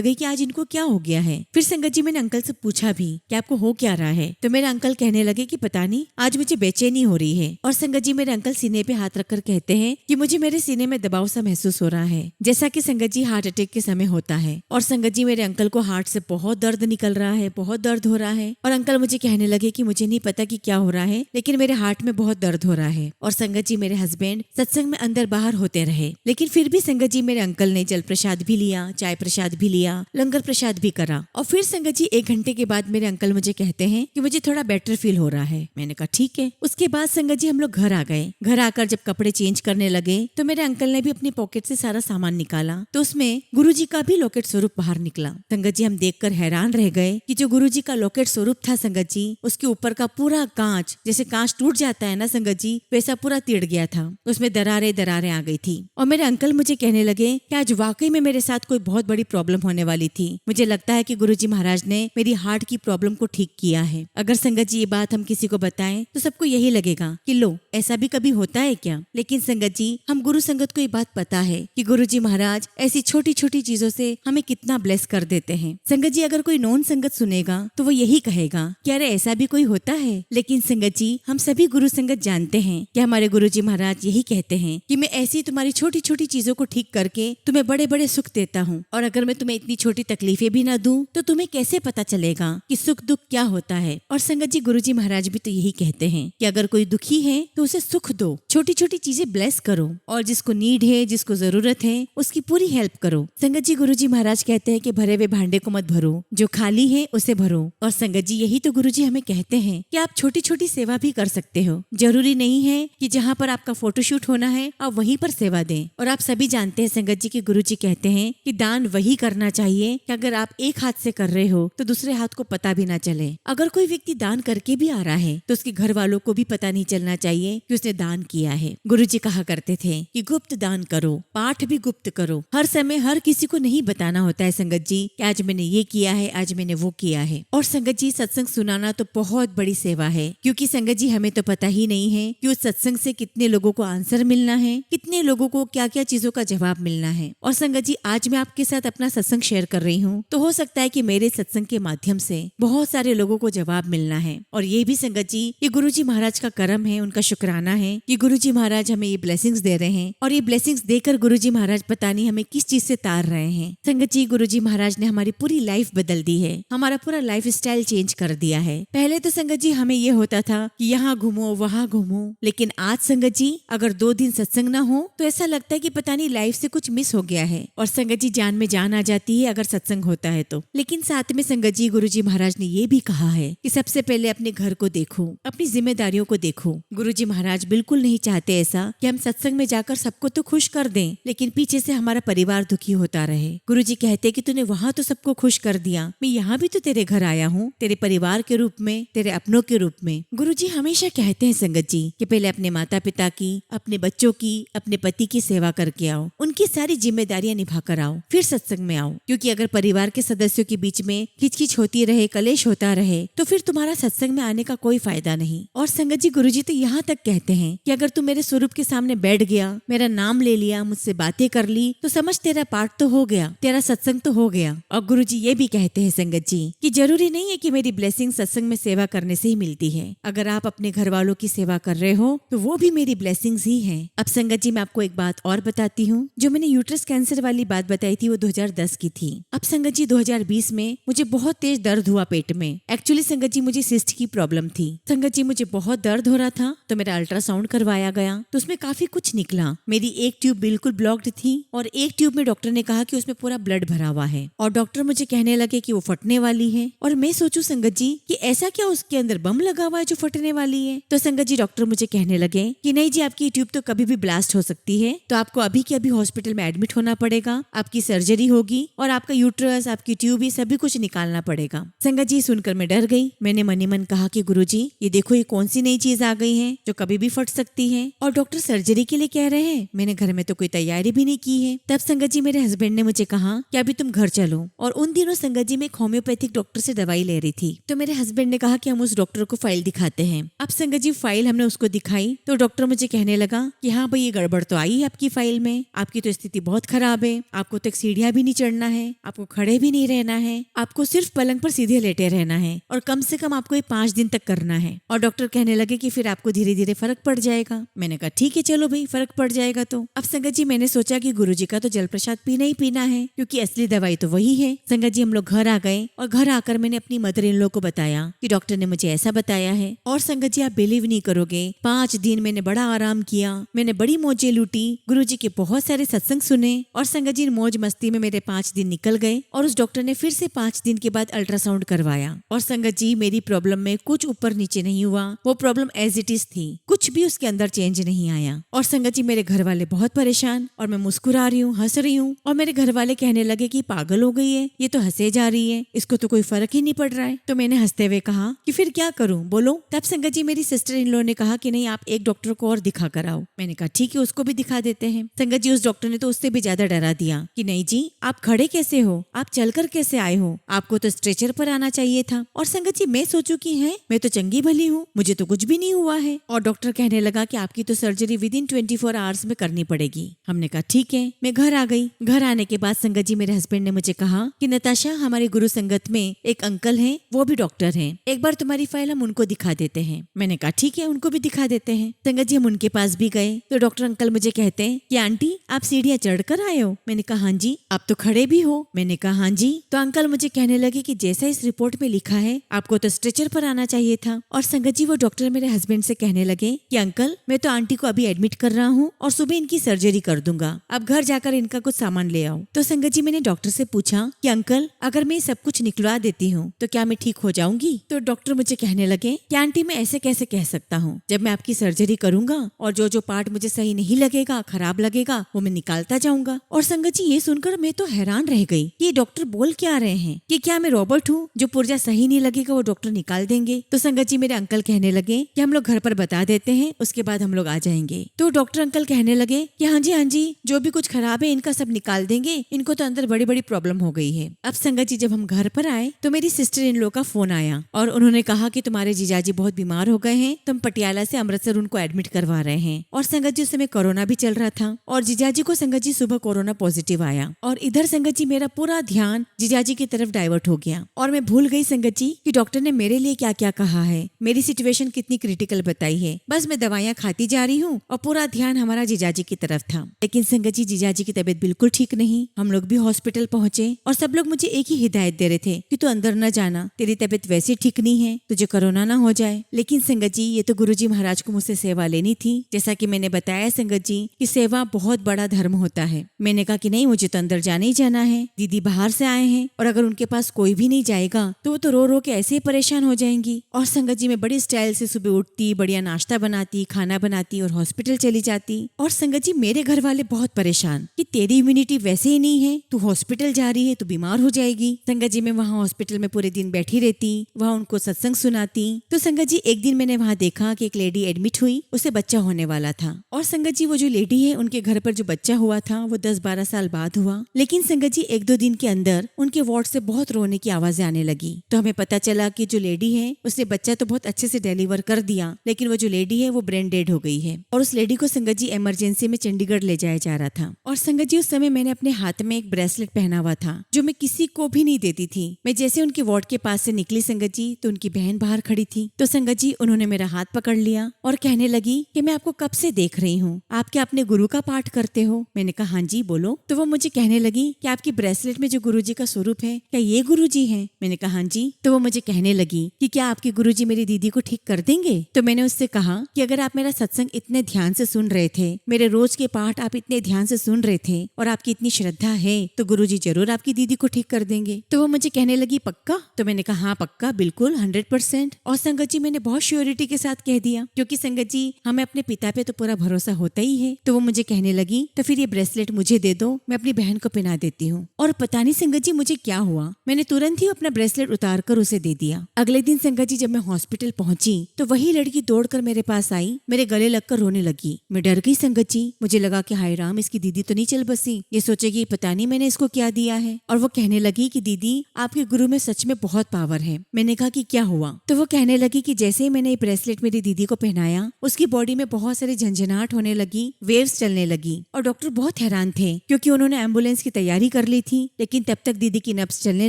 गई कि आज इनको क्या हो गया है। फिर संगत जी मैंने अंकल से पूछा भी कि आपको हो क्या रहा है, तो मेरे अंकल कहने लगे कि पता नहीं आज मुझे बेचैनी हो रही है। और संगत जी मेरे अंकल सीने पे हाथ रखकर कहते हैं कि मुझे मेरे सीने में दबाव सा महसूस हो रहा है, जैसा कि संगत जी हार्ट अटैक के समय होता है। और संगत जी मेरे अंकल को हार्ट से बहुत दर्द निकल रहा है, बहुत दर्द हो रहा है। और अंकल मुझे कहने लगे कि मुझे नहीं पता कि क्या हो रहा है, लेकिन मेरे हार्ट में बहुत दर्द हो रहा है। और संगत जी मेरे हस्बैंड सत्संग में अंदर बाहर होते रहे, लेकिन फिर भी संगत जी मेरे अंकल ने जल प्रसाद भी लिया, चाय प्रसाद भी लिया, लंगर प्रसाद भी करा। और फिर संगत जी 1 घंटे के बाद मेरे अंकल मुझे कहते हैं कि मुझे थोड़ा बेटर फील हो रहा है। मैंने कहा ठीक है। उसके बाद संगत जी हम लोग घर आ गए। घर आकर जब कपड़े चेंज करने लगे तो मेरे अंकल ने भी अपनी पॉकेट से सारा सामान निकाला, तो उसमें गुरुजी का भी लॉकेट स्वरूप बाहर निकला। संगत जी हम देखकर हैरान रह गए कि जो गुरुजी का लॉकेट स्वरूप था संगत जी, उसके ऊपर का पूरा कांच, जैसे कांच टूट जाता है ना संगत जी, वैसा पूरा टिड़ गया था। उसमें दरारें दरारें आ गई थी। और मेरे अंकल मुझे कहने लगे कि आज वाकई में मेरे साथ कोई बहुत बड़ी प्रॉब्लम होने वाली थी। मुझे लगता है कि गुरुजी महाराज ने मेरी हार्ट की प्रॉब्लम को ठीक किया है। अगर संगत जी ये बात हम किसी को बताएं तो सबको यही लगेगा कि लो ऐसा भी कभी होता है क्या। लेकिन संगत जी हम गुरु संगत को ये बात पता है कि गुरुजी महाराज ऐसी छोटी छोटी चीजों से हमें कितना ब्लेस कर देते हैं। संगत जी अगर कोई नॉन संगत सुनेगा तो वो यही कहेगा कि अरे ऐसा भी कोई होता है। लेकिन संगत जी हम सभी गुरु संगत जानते हैं कि हमारे गुरुजी महाराज यही कहते हैं कि मैं ऐसी तुम्हारी छोटी छोटी चीजों को ठीक करके तुम्हें बड़े बड़े सुख देता हूँ, और अगर मैं तुम्हें इतनी छोटी तकलीफें भी ना दूं तो तुम्हें कैसे पता चलेगा कि सुख दुख क्या होता है। और संगत जी गुरुजी महाराज भी तो यही कहते हैं कि अगर कोई दुखी है तो उसे सुख दो, छोटी छोटी चीजें ब्लेस करो, और जिसको नीड है, जिसको जरूरत है, उसकी पूरी हेल्प करो। संगत जी गुरुजी महाराज कहते हैं कि भरे हुए भांडे को मत भरो, जो खाली है उसे भरो। और संगत जी यही तो गुरुजी हमें कहते हैं कि आप छोटी छोटी सेवा भी कर सकते हो। जरूरी नहीं है कि जहाँ पर आपका फोटोशूट होना है आप वहीं पर सेवा दें। और आप सभी जानते हैं संगत जी की गुरुजी कहते हैं कि दान वही करना चाहिए कि अगर आप एक हाथ से कर रहे हो तो दूसरे हाथ को पता भी ना चले। अगर कोई व्यक्ति दान करके भी आ रहा है तो उसके घर वालों को भी पता नहीं चलना चाहिए कि उसने दान किया है। गुरुजी कहा करते थे कि गुप्त दान करो, पाठ भी गुप्त करो। हर समय हर किसी को नहीं बताना होता है संगत जी कि आज मैंने ये किया है, आज मैंने वो किया है। और संगत जी सत्संग सुनाना तो बहुत बड़ी सेवा है, क्योंकि संगत जी हमें तो पता ही नहीं है कि उस सत्संग से कितने लोगों को आंसर मिलना है, कितने लोगों को क्या क्या चीजों का जवाब मिलना है। और संगत जी आज मैं आपके साथ अपना सत्संग शेयर कर रही हूँ तो हो सकता है कि मेरे सत्संग के माध्यम से बहुत सारे लोगों को जवाब मिलना है। और ये भी संगत जी ये गुरुजी महाराज का करम है, उनका शुक्राना है कि गुरुजी महाराज हमें ये ब्लेसिंग्स दे रहे हैं। और ये ब्लेसिंग्स देकर गुरुजी महाराज पता नहीं हमें किस चीज से तार रहे हैं। संगत जी गुरुजी महाराज ने हमारी पूरी लाइफ बदल दी है, हमारा पूरा लाइफ स्टाइल चेंज कर दिया है। पहले तो संगत जी हमें ये होता था कि यहाँ घूमो वहाँ घूमो, लेकिन आज संगत जी अगर 2 दिन सत्संग न हो तो ऐसा लगता है कि पता नहीं लाइफ से कुछ मिस हो गया है। और संगत जी जान में जान आ जाती है अगर सत्संग होता है तो। लेकिन साथ में संगत जी गुरुजी महाराज ने ये भी कहा है कि सबसे पहले अपने घर को देखो, अपनी जिम्मेदारियों को देखो। गुरुजी महाराज बिल्कुल नहीं चाहते ऐसा कि हम सत्संग में जाकर सबको तो खुश कर दें लेकिन पीछे से हमारा परिवार दुखी होता रहे। गुरुजी कहते कि तूने वहाँ तो सबको खुश कर दिया, मैं यहाँ भी तो तेरे घर आया हूँ, तेरे परिवार के रूप में, तेरे अपनों के रूप में। गुरुजी हमेशा कहते हैं संगत जी कि पहले अपने माता पिता की, अपने बच्चों की, अपने पति की सेवा करके आओ, उनकी सारी जिम्मेदारियां निभा कर आओ, फिर सत्संग में आओ। क्योंकि अगर परिवार के सदस्यों के बीच में खिचखिच होती रहे, कलेश होता रहे तो फिर तुम्हारा सत्संग में आने का कोई फायदा नहीं। और संगत जी गुरुजी तो यहाँ तक कहते हैं कि अगर तू मेरे स्वरूप के सामने बैठ गया, मेरा नाम ले लिया, मुझसे बातें कर ली तो समझ तेरा पाठ तो हो गया, तेरा सत्संग तो हो गया। और गुरुजी ये भी कहते हैं संगत जी कि जरूरी नहीं है कि मेरी ब्लेसिंग सत्संग में सेवा करने से ही मिलती है। अगर आप अपने घर वालों की सेवा कर रहे हो तो वो भी मेरी ब्लेसिंग्स ही है। अब संगत जी मैं आपको एक बात और बताती हूँ। जो मैंने यूट्रस कैंसर वाली बात बताई थी वो 2010 की थी। अब संगत जी 2020 में मुझे बहुत तेज दर्द हुआ पेट में। एक्चुअली संगत जी मुझे सिस्ट की प्रॉब्लम थी। संगत जी मुझे बहुत दर्द हो रहा था तो मेरा अल्ट्रासाउंड करवाया गया तो उसमें काफी कुछ निकला। मेरी एक ट्यूब बिल्कुल ब्लॉक्ड थी और एक ट्यूब में डॉक्टर ने कहा कि उसमें पूरा ब्लड भरा हुआ है और डॉक्टर मुझे कहने लगे कि वो फटने वाली है। और मैं सोचूं संगत जी कि ऐसा क्या उसके अंदर बम लगा हुआ है जो फटने वाली है। तो संगत जी डॉक्टर मुझे कहने लगे कि नहीं जी आपकी ट्यूब तो कभी भी ब्लास्ट हो सकती है, तो आपको अभी के अभी हॉस्पिटल में एडमिट होना पड़ेगा, आपकी सर्जरी होगी और आपका यूट्रस, आपकी ट्यूब, ये सभी कुछ निकालना पड़ेगा। संगत जी सुनकर मैं डर गई। मैंने मन ही मन कहा कि गुरुजी ये देखो ये कौन सी नई चीज आ गई है जो कभी भी फट सकती है और डॉक्टर सर्जरी के लिए कह रहे हैं। मैंने घर में तो कोई तैयारी भी नहीं की है। तब संगत जी मेरे हस्बैंड ने मुझे कहा कि अभी तुम घर चलो। और उन दिनों संगत जी मैं एक होम्योपैथिक डॉक्टर से दवाई ले रही थी। तो मेरे हस्बैंड ने कहा कि हम उस डॉक्टर को फाइल दिखाते हैं। अब संगत जी फाइल हमने उसको दिखाई तो डॉक्टर मुझे कहने लगा कि हाँ भाई ये गड़बड़ तो आई है आपकी फाइल में, आपकी तो स्थिति बहुत खराब है, आपको तो एक सीढ़ियां भी नहीं चढ़ना है, आपको खड़े भी नहीं रहना है, आपको सिर्फ पलंग पर सीधे लेटे रहना है और कम से कम आपको ये 5 दिन तक करना है। और डॉक्टर कहने लगे कि फिर आपको धीरे धीरे फर्क पड़ जाएगा। मैंने कहा ठीक है चलो भाई फर्क पड़ जाएगा। तो अब संगत जी मैंने सोचा कि गुरुजी का तो जल प्रसाद पीना ही पीना है क्योंकि असली दवाई तो वही है। संगत जी हम लोग घर आ गए और घर आकर मैंने अपनी मदर इन लॉ को बताया कि डॉक्टर ने मुझे ऐसा बताया है। और संगत जी आप बिलीव नहीं करोगे 5 दिन मैंने बड़ा आराम किया, मैंने बड़ी मौजें लूटी, गुरुजी के बहुत सारे सत्संग सुने और संगत जी मौज मस्ती में मेरे 5 दिन निकल गए। और उस डॉक्टर ने फिर से 5 दिन के बाद अल्ट्रासाउंड करवाया और संगत जी मेरी प्रॉब्लम में कुछ ऊपर नीचे नहीं हुआ, वो प्रॉब्लम एज इट इज थी, कुछ भी उसके अंदर चेंज नहीं आया। और संगत जी मेरे घर वाले बहुत परेशान और मैं मुस्कुरा रही हूँ, हंस रही हूँ और मेरे घर वाले कहने लगे कि पागल हो गई है, ये तो हंसे जा रही है, इसको तो कोई फर्क ही नहीं पड़ रहा है। तो मैंने हंसते हुए कहा कि फिर क्या करूं बोलो। तब संगत जी मेरी सिस्टर इन लॉ ने कहा कि नहीं आप एक डॉक्टर को और दिखा कर आओ। मैंने कहा ठीक है उसको भी दिखा देते हैं। संगत जी उस डॉक्टर ने तो उससे भी ज्यादा डरा दिया कि नहीं जी आप खड़े कैसे हो, आप चलकर कैसे आए हो, आपको तो स्ट्रेचर पर आना चाहिए था। और संगत जी मैं सोचू कि है मैं तो चंगी भली हूँ, मुझे तो कुछ भी नहीं हुआ है। और डॉक्टर कहने लगा कि आपकी तो सर्जरी विद इन 24 आवर्स में करनी पड़ेगी। हमने कहा ठीक है। मैं घर आ गई। घर आने के बाद संगत जी मेरे हस्बैंड ने मुझे कहा कि नताशा हमारे गुरु संगत में एक अंकल हैं, वो भी डॉक्टर हैं, एक बार तुम्हारी फाइल हम उनको दिखा देते हैं। मैंने कहा ठीक है उनको भी दिखा देते हैं। संगत जी हम उनके पास भी गए तो डॉक्टर अंकल मुझे कहते हैं कि आंटी आप सीढ़ियाँ चढ़कर आए हो। मैंने कहा हाँ जी। आप तो खड़े भी हो। मैंने कहा हाँ जी। तो अंकल मुझे कहने लगे कि जैसा इस रिपोर्ट में लिखा है आपको तो स्ट्रेचर पर आना चाहिए था। और संगत जी वो डॉक्टर मेरे हस्बैंड से कहने लगे कि अंकल मैं तो आंटी को अभी एडमिट कर रहा हूँ और सुबह इनकी सर्जरी कर दूंगा, आप घर जाकर इनका कुछ सामान ले आओ। तो संगत जी मैंने डॉक्टर से पूछा कि अंकल अगर मैं सब कुछ निकलवा देती हूँ तो क्या मैं ठीक हो जाऊंगी। तो डॉक्टर मुझे कहने लगे कि आंटी मैं ऐसे कैसे कह सकता हूँ, जब मैं आपकी सर्जरी करूंगा और जो जो पार्ट मुझे सही नहीं लगेगा, खराब लगेगा, वो मैं निकालता जाऊंगा। और संगत जी ये सुनकर मैं तो हैरान रह गई कि ये डॉक्टर बोल क्या रहे हैं कि क्या मैं रोबोट हूँ जो पुर्जा सही नहीं लगेगा वो डॉक्टर निकाल देंगे। तो संगत जी मेरे अंकल कहने लगे कि हम लोग घर पर बता देते हैं उसके बाद हम लोग आ जाएंगे। तो डॉक्टर अंकल कहने लगे कि हाँ जी जो भी कुछ खराब है इनका सब निकाल देंगे, इनको तो अंदर बड़ी बड़ी प्रॉब्लम हो गई है। अब संगत जी जब हम घर पर आए तो मेरी सिस्टर इन लॉ का फोन आया और उन्होंने कहा कि तुम्हारे जीजाजी बहुत बीमार हो गए हैं, तुम पटियाला से अमृतसर उनको एडमिट करवा रहे हैं। और संगत जी उस समय कोरोना भी चल रहा था और जीजाजी को संगत जी सुबह कोरोना पॉजिटिव आया और इधर संगत जी मेरा पूरा ध्यान जीजाजी की तरफ डाइवर्ट हो गया और मैं भूल गई संगत जी कि डॉक्टर ने मेरे लिए क्या क्या कहा है, मेरी सिचुएशन कितनी क्रिटिकल बताई है। बस मैं दवाइयाँ खाती जा रही हूँ और पूरा ध्यान हमारा जीजाजी की तरफ था। लेकिन संगत जी जीजाजी की तबीयत बिल्कुल ठीक नहीं। हम लोग भी हॉस्पिटल पहुंचे और सब लोग मुझे एक ही हिदायत दे रहे थे कि तू अंदर न जाना, तेरी तबीयत वैसे ठीक नहीं है, तुझे कोरोना ना हो जाए। लेकिन संगत जी ये तो गुरुजी महाराज को मुझसे सेवा लेनी थी। जैसा कि मैंने बताया संगत जी कि सेवा बहुत बड़ा धर्म होता है। मैंने कहा कि नहीं मुझे तो अंदर जाना ही जाना है, दीदी बाहर से आए हैं और अगर उनके पास कोई भी नहीं जाएगा तो वो तो रो रो के ऐसे ही परेशान हो जाएंगी। और संगत जी मैं बड़ी स्टाइल से सुबह उठती, बढ़िया नाश्ता बनाती, खाना बनाती और हॉस्पिटल चली जाती। और संगत जी मेरे घर वाले बहुत परेशान कि तेरी इम्यूनिटी वैसे ही नहीं है, तू हॉस्पिटल जा रही है तो बीमार हो जाएगी। संगत जी मैं वहाँ हॉस्पिटल में पूरे दिन बैठी रहती, वहाँ उनको सत्संग सुनाती। तो संगत जी एक दिन मैंने वहाँ देखा कि एक लेडी एडमिट हुई, उसे बच्चा होने वाला था। और संगत जी वो जो लेडी है उनके घर पर जो बच्चा हुआ था वो 10-12 साल बाद हुआ। लेकिन संगत जी 1-2 दिन के अंदर उनके वार्ड से बहुत रोने की आवाजें आने लगी। तो हमें पता चला कि जो लेडी है उसने बच्चा तो बहुत अच्छे से डिलीवर कर दिया, लेकिन वो जो लेडी है वो ब्रेन डेड हो गई है और उस लेडी को संगत जी इमरजेंसी में चंडीगढ़ ले जाया जा रहा था। और संगत जी उस समय मैंने अपने हाथ में एक ब्रेसलेट पहना हुआ था जो मैं किसी को भी नहीं देती थी। मैं जैसे उनके वार्ड के पास से निकली संगत जी तो उनकी बहन बाहर खड़ी थी। तो संगत जी उन्होंने मेरा हाथ पकड़ लिया और कहने लगी कि मैं आपको कब से देख रही हूँ, आप क्या अपने गुरु का पाठ करते हो। मैंने कहा हाँ जी बोलो। तो वो मुझे कहने लगी कि आपकी ब्रेसलेट में जो गुरुजी का स्वरूप है क्या ये गुरुजी है। मैंने कहा हाँ जी। तो वो मुझे कहने लगी कि क्या आपके गुरुजी मेरी दीदी को ठीक कर देंगे। तो मैंने उससे कहा कि अगर आप मेरा सत्संग इतने ध्यान से सुन रहे थे, मेरे रोज के पाठ आप इतने ध्यान से सुन रहे थे और आपकी इतनी श्रद्धा है, तो गुरुजी जरूर आपकी दीदी को ठीक कर देंगे। तो वो मुझे कहने लगी पक्का? तो मैंने कहा हाँ पक्का, बिल्कुल 100%। और संगत जी मैंने बहुत श्योरिटी के साथ कह दिया, क्योंकि संगत जी हमें अपने पिता पे तो पूरा भरोसा होता ही है। तो वो मुझे कहने लगी तो फिर ये ब्रेसलेट मुझे दे दो, मैं अपनी बहन को पहना देती हूँ। और पता नहीं संगत जी मुझे क्या हुआ, मैंने तुरंत ही अपना ब्रेसलेट उतार कर उसे दे दिया। अगले दिन संगत जी जब मैं हॉस्पिटल पहुंची तो वही लड़की दौड़कर मेरे पास आई, मेरे गले लगकर रोने लगी। मैं डर गई संगत जी, मुझे लगा कि हाय राम, इसकी दीदी तो नहीं चल बसी, ये सोचेगी पता नहीं मैंने इसको क्या दिया है। और वो कहने लगी कि दीदी आपके गुरु में सच में बहुत पावर है। मैंने कहा कि क्या हुआ? तो वो कहने लगी कि जैसे ही मैंने ये ब्रेसलेट मेरी दीदी को पहनाया, उसकी बॉडी में बहुत सारी झंझनाहट होने लगी, वेव्स चलने लगी। और डॉक्टर बहुत हैरान थे, क्योंकि उन्होंने एम्बुलेंस की तैयारी कर ली थी, लेकिन तब तक दीदी की नब्ज चलने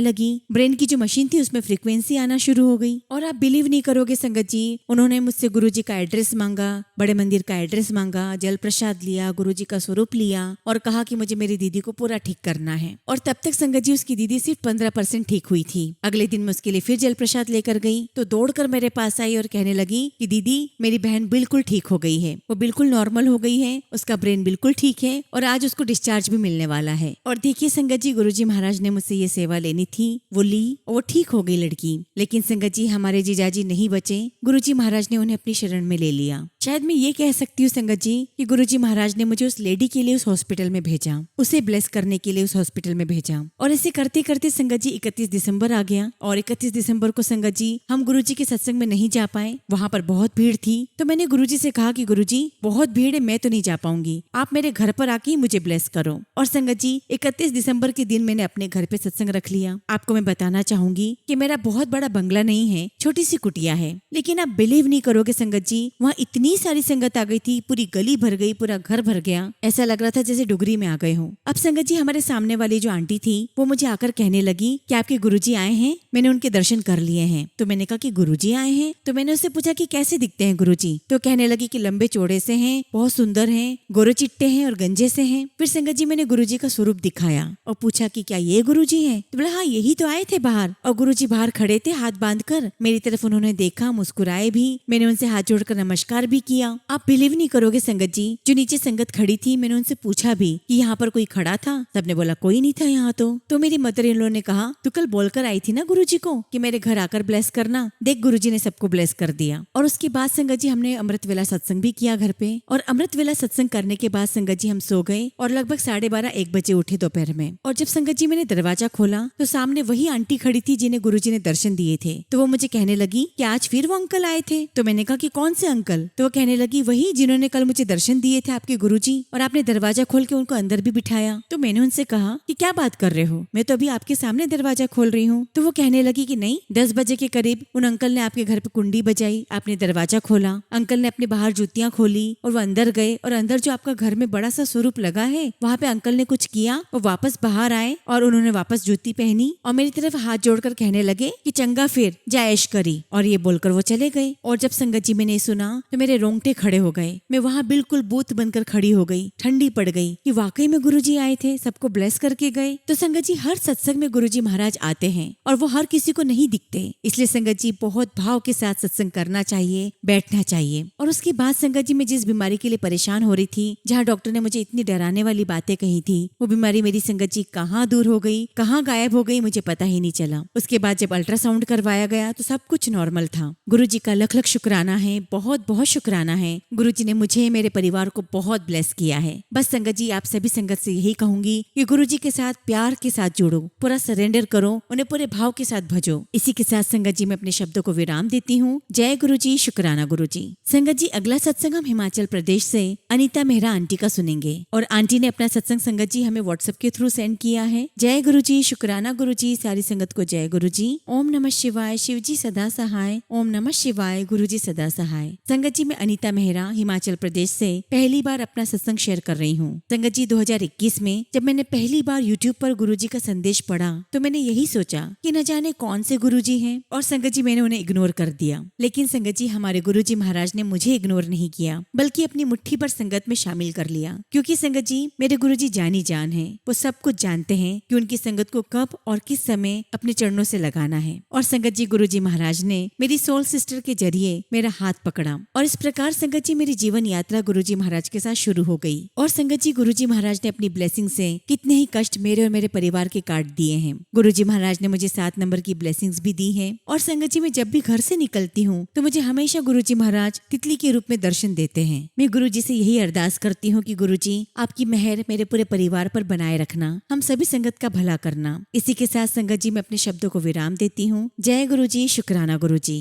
लगी, ब्रेन की जो मशीन थी उसमें फ्रीक्वेंसी आना शुरू हो गई। और आप बिलीव नहीं करोगे संगत जी, उन्होंने मुझसे गुरुजी का एड्रेस मांगा, बड़े मंदिर का एड्रेस मांगा, जल प्रसाद लिया, गुरुजी का स्वरूप लिया और कहा कि मुझे मेरी दीदी को पूरा ठीक करना है। और तब तक संगत जी उसकी दीदी सिर्फ 15% ठीक हुई थी। अगले दिन मैं उसके लिए फिर जल प्रसाद लेकर गई तो दौड़कर मेरे पास आई और कहने लगी कि दीदी मेरी बहन बिल्कुल ठीक हो गई है, वो बिल्कुल नॉर्मल हो गई है, उसका ब्रेन बिल्कुल ठीक है और आज उसको डिस्चार्ज भी मिलने वाला है। और देखिए संगत जी, गुरुजी महाराज ने मुझसे ये सेवा लेनी थी, वो ली और वो ठीक हो गई लड़की। लेकिन संगत जी हमारे जीजाजी नहीं बचे, गुरुजी महाराज ने उन्हें अपनी शरण में ले लिया। शायद मैं ये कह सकती हूँ संगत जी कि गुरुजी महाराज ने मुझे उस लेडी के लिए उस हॉस्पिटल में भेजा, उसे ब्लेस करने के लिए उस हॉस्पिटल में भेजा। और ऐसे करते करते संगत जी 31 दिसंबर आ गया और 31 दिसंबर को संगत जी हम गुरुजी के सत्संग में नहीं जा पाए, वहाँ पर बहुत भीड़ थी। तो मैंने गुरुजी से कहा कि गुरुजी बहुत भीड़ है, मैं तो नहीं जा पाऊंगी, आप मेरे घर पर आके ही मुझे ब्लेस करो। और संगत जी 31 दिसंबर के दिन मैंने अपने घर पे सत्संग रख लिया। आपको मैं बताना चाहूंगी कि मेरा बहुत बड़ा बंगला नहीं है, छोटी सी कुटिया है, लेकिन आप बिलीव नहीं करोगे संगत जी, वहाँ इतनी सारी संगत आ गई थी, पूरी गली भर गई, पूरा घर भर गया, ऐसा लग रहा था जैसे डुगरी में आ गए हो। अब संगत जी हमारे सामने वाली जो आंटी थी वो मुझे आकर कहने लगी कि आपके गुरुजी आए हैं, मैंने उनके दर्शन कर लिए हैं। तो मैंने कहा कि गुरुजी आए हैं? तो मैंने उससे पूछा कि कैसे दिखते हैं गुरुजी? तो कहने लगी कि लंबे चौड़े से हैं, बहुत सुंदर हैं, गोरे चिट्टे हैं और गंजे से हैं। फिर संगत जी मैंने गुरुजी का स्वरूप दिखाया और पूछा कि क्या ये गुरुजी हैं? तो बोला हाँ यही तो आए थे बाहर। और गुरुजी बाहर खड़े थे हाथ बांधकर, मेरी तरफ उन्होंने देखा, मुस्कुराए भी, मैंने उनसे हाथ जोड़कर नमस्कार भी किया। आप बिलीव नहीं करोगे संगत जी, जो नीचे संगत खड़ी थी मैंने उनसे पूछा भी कि यहाँ पर कोई खड़ा था? सबने बोला कोई नहीं था यहाँ। तो मेरी मदर इन लॉ ने कहा तू कल बोलकर आई थी ना गुरुजी को कि मेरे घर आकर ब्लेस करना, देख गुरुजी ने सबको ब्लेस कर दिया। और उसके बाद संगत जी हमने अमृत वेला सत्संग भी किया घर पे, और अमृत वेला सत्संग करने के बाद संगत जी हम सो गए और लगभग 12:30-1 बजे उठे दोपहर में। और जब संगत जी मैंने दरवाजा खोला तो सामने वही आंटी खड़ी थी जिन्हें गुरुजी ने दर्शन दिए थे। तो वो मुझे कहने लगी कि आज फिर वो अंकल आए थे? तो मैंने कहा कि कौन से अंकल? तो वो कहने लगी वही जिन्होंने कल मुझे दर्शन दिए थे आपके गुरुजी, और आपने दरवाजा खोल के उनको अंदर भी बिठाया। तो मैंने उनसे कहा कि क्या बात कर रहे हो, मैं तो अभी आपके सामने दरवाजा खोल रही हूँ। तो वो कहने लगी कि नहीं, 10 बजे के करीब उन अंकल ने आपके घर पे कुंडी बजाई, आपने दरवाजा खोला, अंकल ने अपने बाहर जूतियां खोली और वो अंदर गए, और अंदर जो आपका घर में बड़ा सा स्वरूप लगा है वहाँ पे अंकल ने कुछ किया, वो वापस बाहर आए और उन्होंने वापस जूती पहनी और मेरी तरफ हाथ जोड़कर कहने लगे कि चंगा फिर जा ऐश करी, और ये बोलकर वो चले गए। और जब संगत जी मैंने सुना तो मेरे रोंगटे खड़े हो गए, मैं वहाँ बिल्कुल बूत बनकर खड़ी हो गई, ठंडी पड़ गई कि वाकई में गुरुजी आए थे, सबको ब्लेस करके गए। तो संगत जी हर सत्संग में गुरुजी महाराज आते हैं और वो हर किसी को नहीं दिखते, इसलिए संगत जी बहुत भाव के साथ सत्संग करना चाहिए, बैठना चाहिए। और उसके बाद संगत जी मैं जिस बीमारी के लिए परेशान हो रही थी, जहाँ डॉक्टर ने मुझे इतनी डराने वाली बातें कही थी, वो बीमारी मेरी संगत जी कहाँ दूर हो गई, कहाँ गायब हो गई, मुझे पता ही नहीं चला। उसके बाद जब अल्ट्रासाउंड करवाया गया तो सब कुछ नॉर्मल था। गुरुजी का लख लख शुक्राना है, बहुत बहुत शुक्राना है। गुरुजी ने मुझे, मेरे परिवार को बहुत ब्लेस किया है। बस संगत जी आप सभी संगत से यही कहूंगी कि गुरुजी के साथ प्यार के साथ जुड़ो, पूरा सरेंडर करो, उन्हें पूरे भाव के साथ भजो। इसी के साथ संगत जी मैं अपने शब्दों को विराम देती हूँ। जय गुरुजी, शुक्राना गुरुजी। संगत जी अगला सत्संग हम हिमाचल प्रदेश से अनीता मेहरा आंटी का सुनेंगे, और आंटी ने अपना सत्संग संगत जी हमें व्हाट्सएप के थ्रू सेंड किया है। जय गुरुजी, शुक्राना गुरुजी, सारी संगत को जय गुरुजी। ओम नमः शिवाय, शिवजी सदा सहाय। ओम नमः शिवाय, गुरुजी सदा सहाय। संगत जी मैं अनीता मेहरा हिमाचल प्रदेश से पहली बार अपना सत्संग शेयर कर रही हूँ। संगत जी 2021 में जब मैंने पहली बार यूट्यूब पर गुरुजी का संदेश पढ़ा तो मैंने यही सोचा कि न जाने जाने कौन से गुरुजी हैं और संगत जी मैंने उन्हें इग्नोर कर दिया। लेकिन संगत जी हमारे गुरुजी महाराज ने मुझे इग्नोर नहीं किया बल्कि अपनी मुट्ठी पर संगत में शामिल कर लिया, क्योंकि संगत जी मेरे गुरुजी जानी जान है। वो सब कुछ जानते हैं कि उनकी संगत को कब और किस समय अपने चरणों से लगाना है। और संगत जी गुरुजी महाराज ने मेरी सोल सिस्टर के जरिए मेरा हाथ पकड़ा और इस प्रकार संगत जी मेरी जीवन यात्रा गुरुजी महाराज के साथ शुरू हो गई। और संगत जी गुरुजी महाराज ने अपनी ब्लेसिंग से कितने ही कष्ट मेरे और मेरे परिवार के काट दिए हैं। गुरुजी महाराज ने मुझे 7 नंबर की ब्लेसिंग्स भी दी हैं। और संगत जी मैं जब भी घर से निकलती हूँ तो मुझे हमेशा गुरुजी महाराज तितली के रूप में दर्शन देते हैं। मैं गुरुजी से यही अरदास करती हूँ कि गुरुजी आपकी मेहर मेरे पूरे परिवार पर बनाए रखना, हम सभी संगत का भला करना। इसी के साथ संगत जी मैं अपने शब्दों को विराम देती हूँ। जय गुरुजी, शुक्राना गुरुजी।